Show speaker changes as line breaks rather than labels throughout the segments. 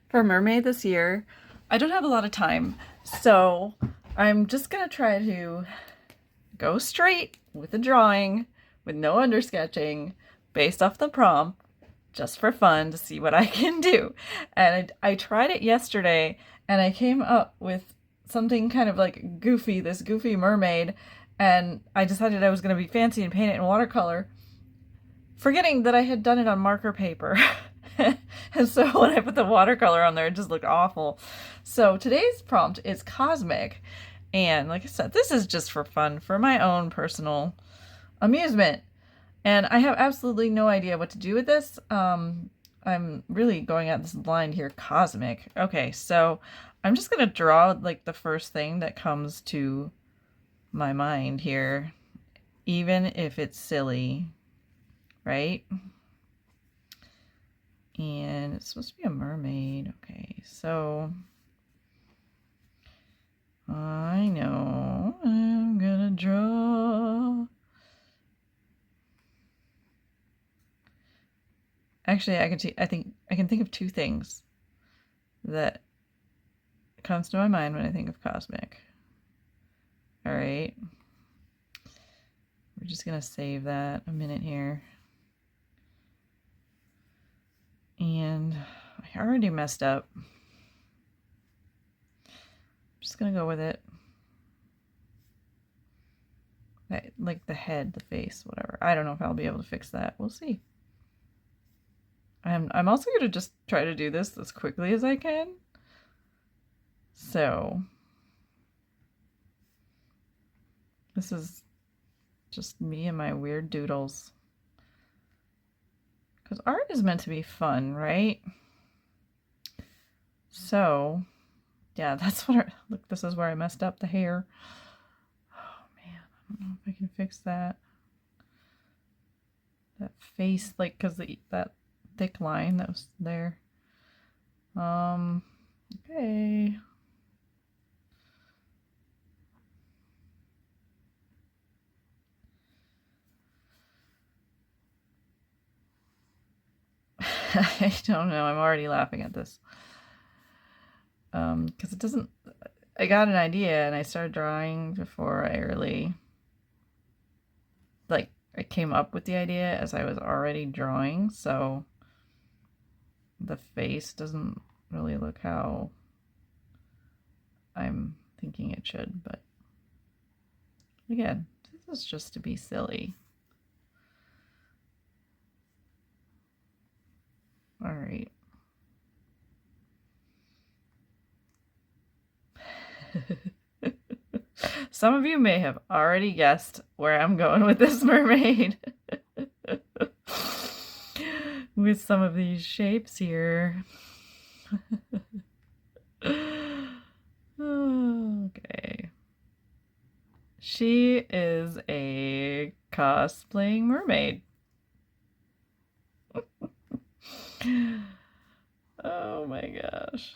For MerMay this year, I don't have a lot of time, so I'm just gonna try to go straight with the drawing, with no undersketching, based off the prompt, just for fun to see what I can do. And I tried it yesterday, and I came up with something kind of like goofy, this goofy mermaid, and I decided I was gonna be fancy and paint it in watercolor, forgetting that I had done it on marker paper. And so when I put the watercolor on there, it just looked awful. So today's prompt is cosmic. And like I said, this is just for fun, for my own personal amusement. And I have absolutely no idea what to do with this. I'm really going at this blind here, cosmic. Okay, so I'm just going to draw like the first thing that comes to my mind here, even if it's silly, right? And it's supposed to be a mermaid. Okay, so I know I'm gonna draw. Actually, I think I can think of two things that comes to my mind when I think of cosmic. All right. We're just gonna save that a minute here. And I already messed up. I'm just gonna go with it. Like the head, the face, whatever. I don't know if I'll be able to fix that. We'll see. I'm also gonna just try to do this as quickly as I can. So this is just me and my weird doodles. Because art is meant to be fun, right? So, yeah, that's what look, this is where I messed up the hair. Oh man, I don't know if I can fix that. That face, like, because that thick line that was there. Okay. I don't know, I'm already laughing at this. Because it doesn't, I got an idea and I started drawing before I really, like, I came up with the idea as I was already drawing, so the face doesn't really look how I'm thinking it should, but again, this is just to be silly. All right. Some of you may have already guessed where I'm going with this mermaid. With some of these shapes here. Okay. She is a cosplaying mermaid. Oh my gosh.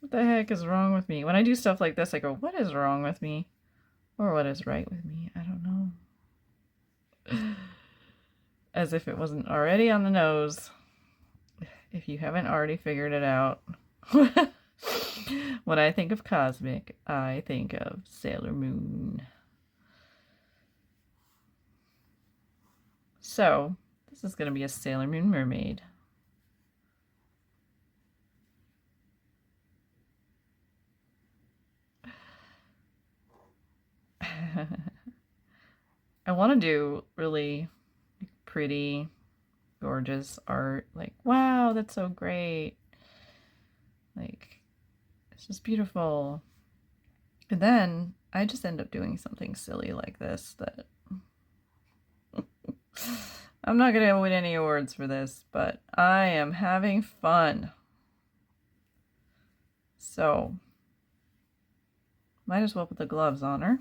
What the heck is wrong with me? When I do stuff like this, I go, what is wrong with me? Or what is right with me? I don't know. As if it wasn't already on the nose. If you haven't already figured it out. When I think of cosmic, I think of Sailor Moon. So, this is going to be a Sailor Moon mermaid. I want to do really pretty, gorgeous art. Like, wow, that's so great. Like, it's just beautiful. And then I just end up doing something silly like this that I'm not going to win any awards for this, but I am having fun. So, might as well put the gloves on her.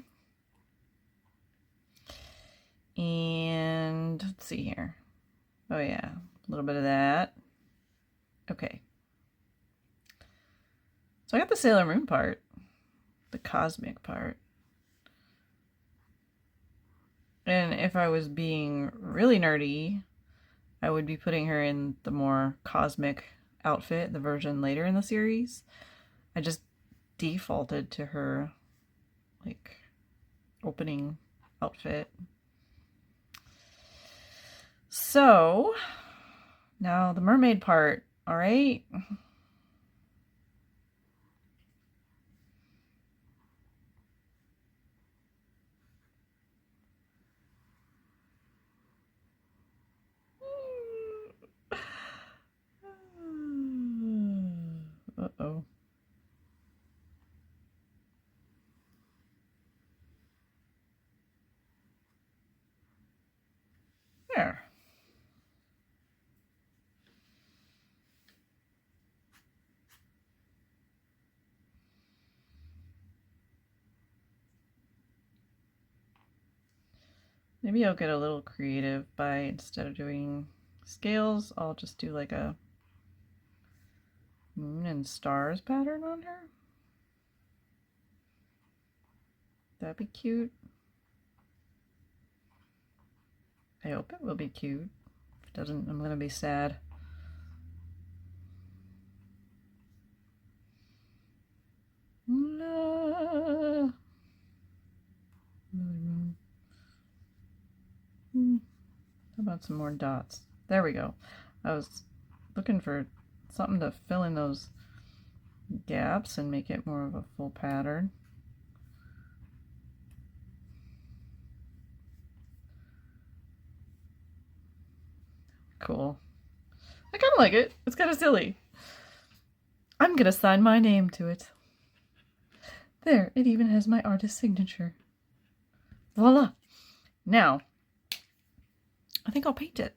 And let's see here. Oh yeah, a little bit of that. Okay. So I got the Sailor Moon part, the cosmic part. And if I was being really nerdy, I would be putting her in the more cosmic outfit, the version later in the series. I just defaulted to her like opening outfit. So now the mermaid part, all right? Uh-oh. There. Maybe I'll get a little creative by, instead of doing scales, I'll just do like a moon and stars pattern on her. That'd be cute. I hope it will be cute. If it doesn't, I'm gonna be sad. How about some more dots? There we go. I was looking for something to fill in those gaps and make it more of a full pattern. Cool. I kind of like it. It's kind of silly. I'm gonna sign my name to it. There, it even has my artist signature. Voila. Now, I think I'll paint it.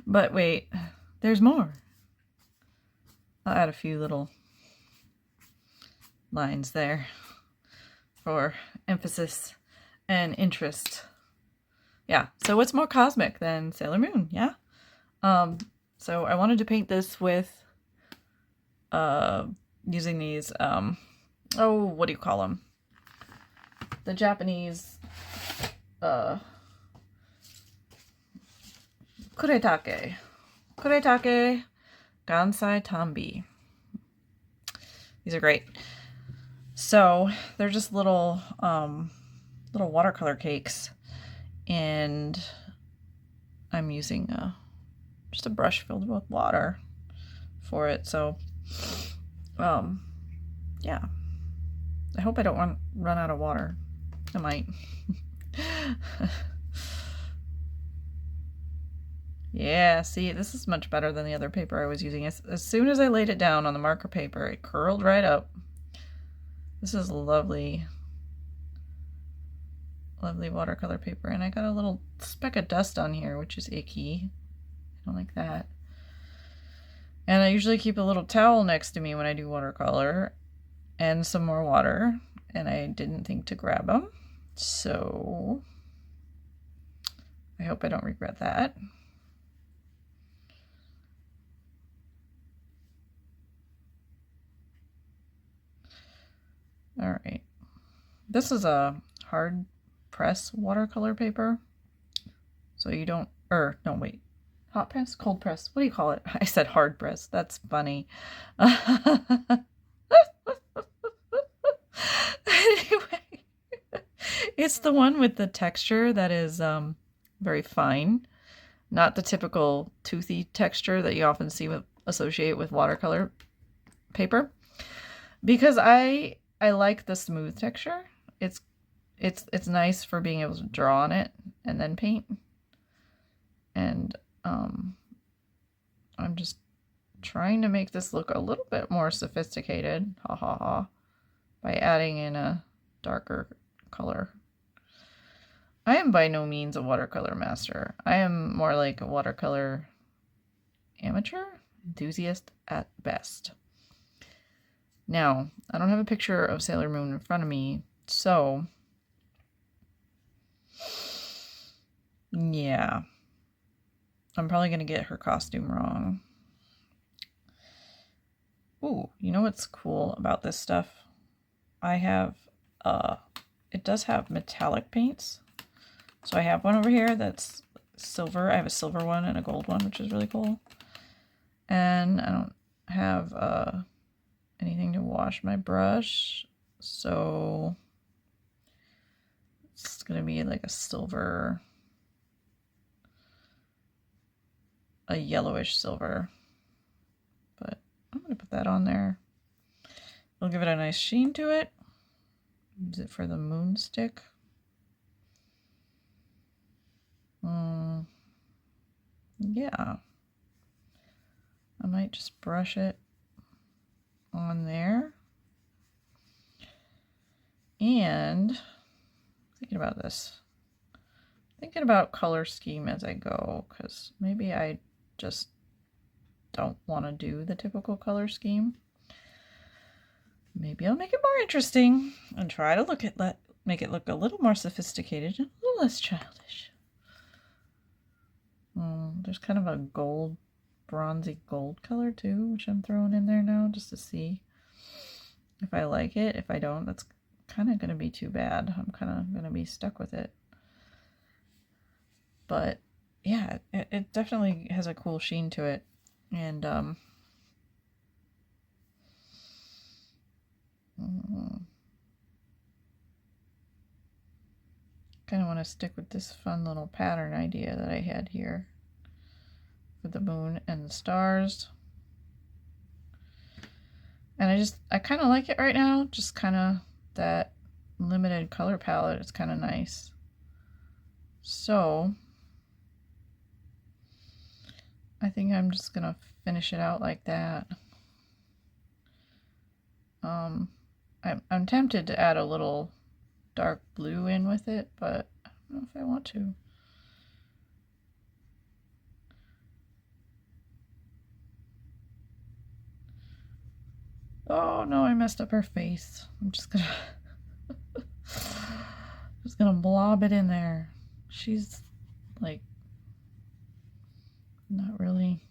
But wait, there's more. I'll add a few little lines there for emphasis and interest. Yeah, so what's more cosmic than Sailor Moon? Yeah. So I wanted to paint this with using these oh, what do you call them? The Japanese kuretake Gansai Tambi. These are great. So they're just little watercolor cakes, and I'm using just a brush filled with water for it. So yeah, I hope I don't run out of water. I might. Yeah, see, this is much better than the other paper I was using. As soon as I laid it down on the marker paper, it curled right up. This is lovely, lovely watercolor paper. And I got a little speck of dust on here, which is icky. I don't like that. And I usually keep a little towel next to me when I do watercolor and some more water. And I didn't think to grab them. So I hope I don't regret that. All right. This is a hard press watercolor paper. So you don't, no, wait. Hot press? Cold press? What do you call it? I said hard press. That's funny. Anyway, it's the one with the texture that is very fine. Not the typical toothy texture that you often see associate with watercolor paper. Because I like the smooth texture. It's nice for being able to draw on it and then paint. And I'm just trying to make this look a little bit more sophisticated, ha ha ha, by adding in a darker color. I am by no means a watercolor master. I am more like a watercolor amateur, enthusiast at best. Now, I don't have a picture of Sailor Moon in front of me, so yeah. I'm probably going to get her costume wrong. Ooh, you know what's cool about this stuff? I have, it does have metallic paints. So I have one over here that's silver. I have a silver one and a gold one, which is really cool. And I don't have anything to wash my brush, so it's going to be like a silver, a yellowish silver, but I'm going to put that on there. It'll give it a nice sheen to it. Use it for the moon stick. Yeah. I might just brush it on there. And thinking about this. Thinking about color scheme as I go, because maybe I just don't want to do the typical color scheme. Maybe I'll make it more interesting and try to make it look a little more sophisticated and a little less childish. There's kind of a gold, bronzy gold color too, which I'm throwing in there now just to see if I like it. If I don't, that's kind of going to be too bad. I'm kind of going to be stuck with it. But yeah, it definitely has a cool sheen to it. And kind of want to stick with this fun little pattern idea that I had here with the moon and the stars. And I kind of like it right now, just kind of that limited color palette. It's kind of nice. So I think I'm just gonna finish it out like that. I'm tempted to add a little dark blue in with it, but I don't know if I want to. Oh no, I messed up her face. I'm just gonna blob it in there. She's like not really.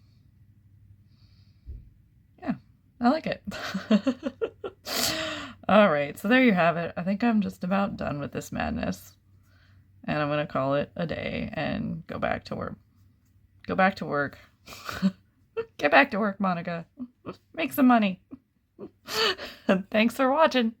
Yeah, I like it. All right, so there you have it. I think I'm just about done with this madness. And I'm going to call it a day and go back to work. Go back to work. Get back to work, Monica. Make some money. Thanks for watching.